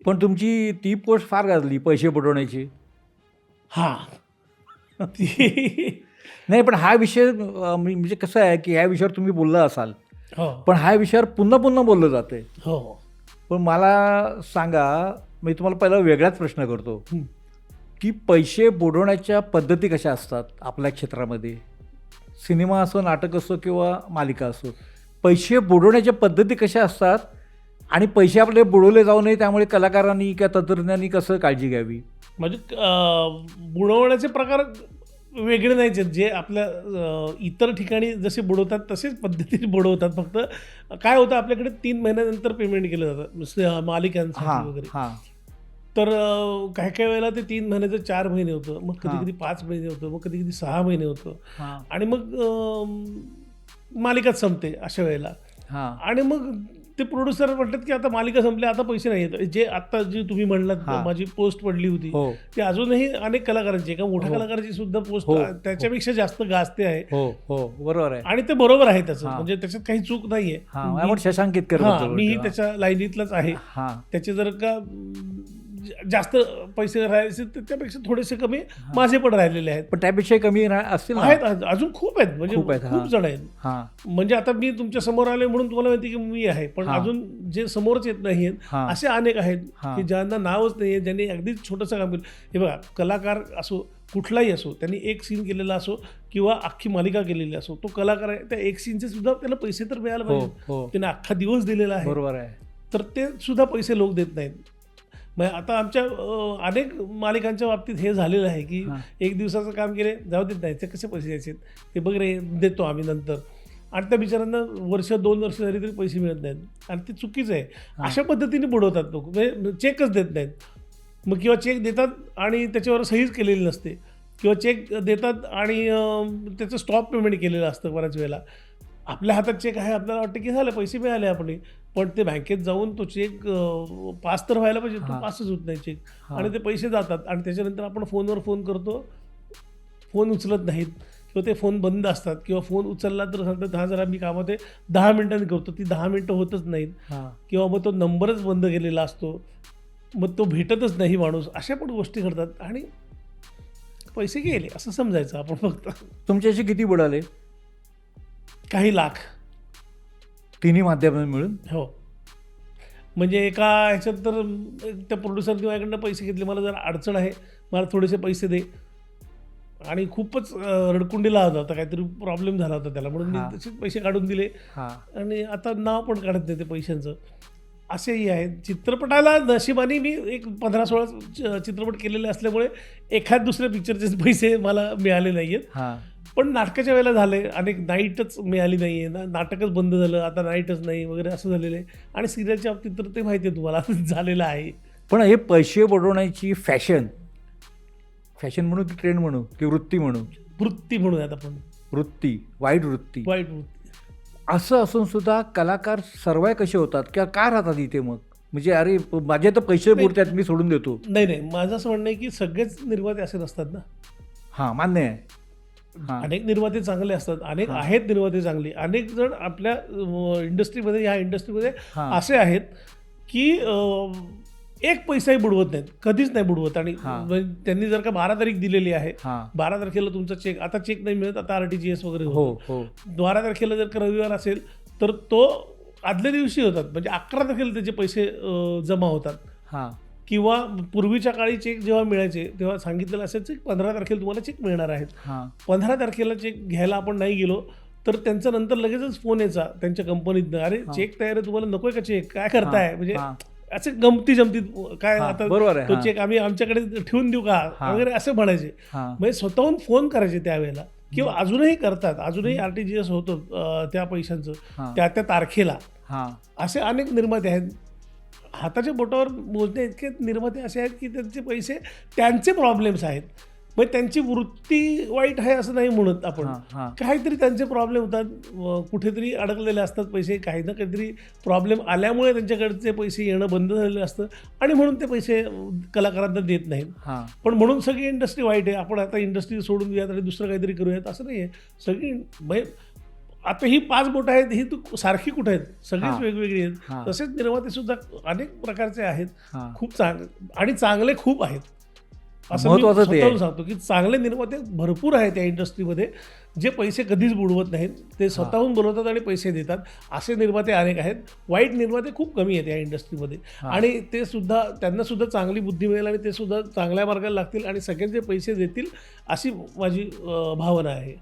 पण तुमची ती पोस्ट फार गाजली, पैसे बुडवण्याची. हां. ती नाही, पण हा विषय म्हणजे कसं आहे की ह्या विषयावर तुम्ही बोलला असाल, हो, पण ह्या विषयावर पुन्हा पुन्हा बोललं जाते. हो. पण मला सांगा, मी तुम्हाला पहिला वेगळाच प्रश्न करतो हं. की पैसे बुडवण्याच्या पद्धती कशा असतात आपल्या क्षेत्रामध्ये? सिनेमा असो, नाटक असो किंवा मालिका असो, पैसे बुडवण्याच्या पद्धती कशा असतात आणि पैसे आपले बुडवले जाऊ नये त्यामुळे कलाकारांनी किंवा तंत्रज्ञांनी कसं काळजी घ्यावी? म्हणजे बुडवण्याचे प्रकार वेगळे नाहीच आहेत. जे आपल्या इतर ठिकाणी जसे बुडवतात तसेच पद्धतीने बुडवतात. फक्त काय होतं, आपल्याकडे 3 महिन्यानंतर पेमेंट केलं जातं मालिकांसाठी हां वगैरे. हां तर काही काही वेळेला ते 3 महिन्याचं 4 महिने होतं, मग हां. कधी कधी 5 महिने होतं, मग कधी कधी 6 महिने होतं. हां आणि मग मालिकाच संपते अशा वेळेला. हां आणि मग ते प्रोड्युसर म्हणतात की आता मालिका संपली, आता पैसे नाही येत. जे आत्ता जी तुम्ही म्हणलात हां. माझी पोस्ट पडली होती, हो ती अजूनही अनेक कलाकारांची, एका मोठ्या हो. कलाकाराची सुद्धा पोस्ट हो. त्याच्यापेक्षा जास्त गाजते आहे. हो हो बरोबर आहे. आणि ते बरोबर आहे त्याचं, हां. म्हणजे त्याच्यात काही चूक नाहीये. हां मला शशांकित करत हां, होतो. मीही त्याच्या लाईनीतलाच आहे. हां त्याचे जर का जास्त पैसे राहायचे तर त्यापेक्षा थोडेसे कमी माझे पण राहिलेले आहेत. पण त्यापेक्षा कमी असतील ना? आहेत अजून खूप आहेत, म्हणजे खूप आहेत, हां. खूप जण आहेत. हां म्हणजे आता मी तुमच्या समोर आले म्हणून तुम्हाला माहिती की मी आहे, पण हां. अजून जे समोरच येत नाहीत हां. असे अनेक आहेत हां. की ज्यांना नावच नाहीये, ज्यांनी अगदी छोटंसं काम केलं. हे बघा, कलाकार असो कुठलाही असो, त्यांनी एक सीन केलेला असो किंवा अख्खी मालिका केलेली असो, तो कलाकार आहे, त्या एक सीनचे सुद्धा त्याला पैसे तर मिळायला हो पाहिजे. हो त्याने अख्खा दिवस दिलेला आहे, बरोबर आहे. तर ते सुद्धा पैसे लोक देत नाहीत. मग आता आमच्या अनेक मालिकांच्या बाबतीत हे झालेलं आहे की हां. एक दिवसाचं काम केले, जाऊ देत नाही, ते कसे पैसे द्यायचे, ते बघ रे देतो आम्ही नंतर. आणि त्या बिचारांना वर्ष 2 वर्ष झाली तरी पैसे मिळत नाहीत आणि ते चुकीचं आहे. हां. अशा पद्धतीने बुडवतात लोक, म्हणजे चेकच देत नाहीत. मग किंवा चेक देतात आणि त्याच्यावर सहीच केलेली नसते, किंवा चेक देतात आणि त्याचं स्टॉप पेमेंट केलेलं असतं बऱ्याच वेळेला. आपल्या हातात चेक आहे, आपल्याला वाटतं की झालं पैसे मिळाले आपण, पण ते बँकेत जाऊन तो चेक पास तर व्हायला पाहिजे, तो हां. पासच होत नाही चेक. हां. आणि ते पैसे जातात आणि त्याच्यानंतर आपण फोनवर फोन करतो, फोन उचलत नाहीत किंवा ते फोन बंद असतात, किंवा फोन उचलला तर सांगतात हां जरा मी कामात आहे, 10 मिनिटांनी करतो. ती 10 मिनिटं होतच नाहीत, हां किंवा मग तो नंबरच बंद केलेला असतो, मग तो भेटतच नाही माणूस. अशा पण गोष्टी घडतात आणि पैसे गेले असं समजायचं आपण फक्त. तुमच्याशी किती बुडाले? काही लाख. तिन्ही माध्यमांनी मिळून? हो, म्हणजे एका ह्याच्यात तर त्या प्रोड्युसरने माझ्याकडनं पैसे घेतले, मला जरा अडचण आहे, मला थोडेसे पैसे दे. आणि खूपच रडकुंडीला होता होता, काहीतरी प्रॉब्लेम झाला होता त्याला, म्हणून मी हां. तसेच पैसे काढून दिले. हां आणि आता नाव पण काढत नाही ते पैशांचं. असेही आहेत. चित्रपटाला नशिबाने मी एक 15-16 चित्रपट केलेले असल्यामुळे एखाद दुसऱ्या पिक्चरचे पैसे मला मिळाले नाही आहेत. हां पण नाटकाच्या वेळेला झाले, अनेक नाईटच मिळाली नाही आहे ना, नाटकच बंद झालं, आता नाईटच नाही वगैरे असं झालेलं आहे. आणि सिरियलच्या बाबतीत तर ते माहिती आहे तुम्हाला झालेलं आहे. पण हे पैसे बुडवण्याची फॅशन म्हणू की ट्रेंड म्हणू की वृत्ती म्हणू? वृत्ती म्हणूयात आपण, वृत्ती, वाईट वृत्ती. वाईट वृत्ती. असं असून सुद्धा कलाकार सर्वाय कसे होतात किंवा का राहतात इथे मग? म्हणजे अरे माझे तर पैसे बुडतात, मी सोडून देतो. नाही, माझं असं म्हणणं आहे की सगळेच निर्माते असे नसतात ना. हां मान्य आहे. हां अनेक निर्माते चांगले असतात, अनेक हां. आहेत निर्माते चांगले. अनेक जण आपल्या इंडस्ट्रीमध्ये, ह्या इंडस्ट्रीमध्ये हां. असे आहेत की एक पैसाही बुडवत नाहीत, कधीच नाही बुडवत. आणि हां. म्हणजे त्यांनी जर का 12 तारीख दिलेली आहे, हां 12 तारखेला तुमचा चेक, आता चेक नाही मिळत, आता RTGS वगैरे हो होतं. हो 12 तारखेला जर का रविवार असेल तर तो आदल्या दिवशी होतात, म्हणजे 11 तारखेला त्याचे पैसे जमा होतात. हां किंवा पूर्वीच्या काळी चेक जेव्हा मिळायचे तेव्हा सांगितलेलं असायचं की 15 तारखेला तुम्हाला चेक मिळणार आहेत. हां 15 तारखेला चेक घ्यायला आपण नाही गेलो तर त्यांचा नंतर लगेचच फोन यायचा त्यांच्या कंपनीतनं, अरे हां. चेक तयार आहे, तुम्हाला नकोय का चेक, काय करताय? हां. म्हणजे हां. असे गमती जमतीत काय, हां, आता बरोबर आहे. तो हां. चेक आम्ही आमच्याकडे ठेवून देऊ का हां. वगैरे असे म्हणायचे. हां म्हणजे स्वतःहून फोन करायचे त्यावेळेला, किंवा अजूनही करतात, अजूनही RTGS होतं त्या पैशांचं हां. त्या तारखेला. हां असे अनेक निर्माते आहेत, हाताच्या बोटावर मोजणे इतके निर्माते असे आहेत की त्यांचे पैसे, त्यांचे प्रॉब्लेम्स आहेत. मग त्यांची वृत्ती वाईट आहे असं नाही म्हणत आपण, हां हां काहीतरी त्यांचे प्रॉब्लेम होतात, कुठेतरी अडकलेले असतात पैसे, काही ना काहीतरी प्रॉब्लेम आल्यामुळे त्यांच्याकडचे पैसे येणं बंद झालेलं असतं आणि म्हणून ते पैसे कलाकारांना देत नाहीत. हां पण म्हणून सगळी इंडस्ट्री वाईट आहे, आपण आता इंडस्ट्री सोडून देऊयात आणि दुसरं काहीतरी करूयात असं नाही आहे. सगळी म्हणजे आता ही 5 बोटं आहेत ही तू सारखी कुठे आहेत, सगळीच हां. वेगवेगळी आहेत. हां. तसेच निर्माते सुद्धा अनेक प्रकारचे आहेत, हां. खूप आणि चांगले खूप आहेत. असं मी महत्त्वाचं ते आहे. स्वतःहून सांगतो की चांगले निर्माते भरपूर आहेत या इंडस्ट्रीमध्ये, जे पैसे कधीच बुडवत नाहीत. ते स्वतःहून बनवतात आणि पैसे देतात. असे निर्माते अनेक आहेत. वाईट निर्माते खूप कमी आहेत या इंडस्ट्रीमध्ये. हां. आणि ते सुद्धा, त्यांना सुद्धा चांगली बुद्धी मिळेल आणि ते सुद्धा चांगल्या मार्गाला लागतील आणि सगळ्यांचे पैसे देतील, अशी माझी भावना आहे.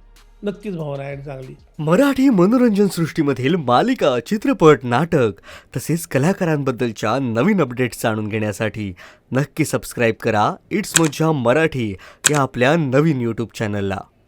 नक्कीच भावना आहे आणि चांगली. मराठी मनोरंजन सृष्टीमधील मालिका, चित्रपट, नाटक तसेच कलाकारांबद्दलच्या नवीन अपडेट्स जाणून घेण्यासाठी नक्की सबस्क्राईब करा इट्स मज्जा मराठी या आपल्या नवीन यूट्यूब चॅनलला.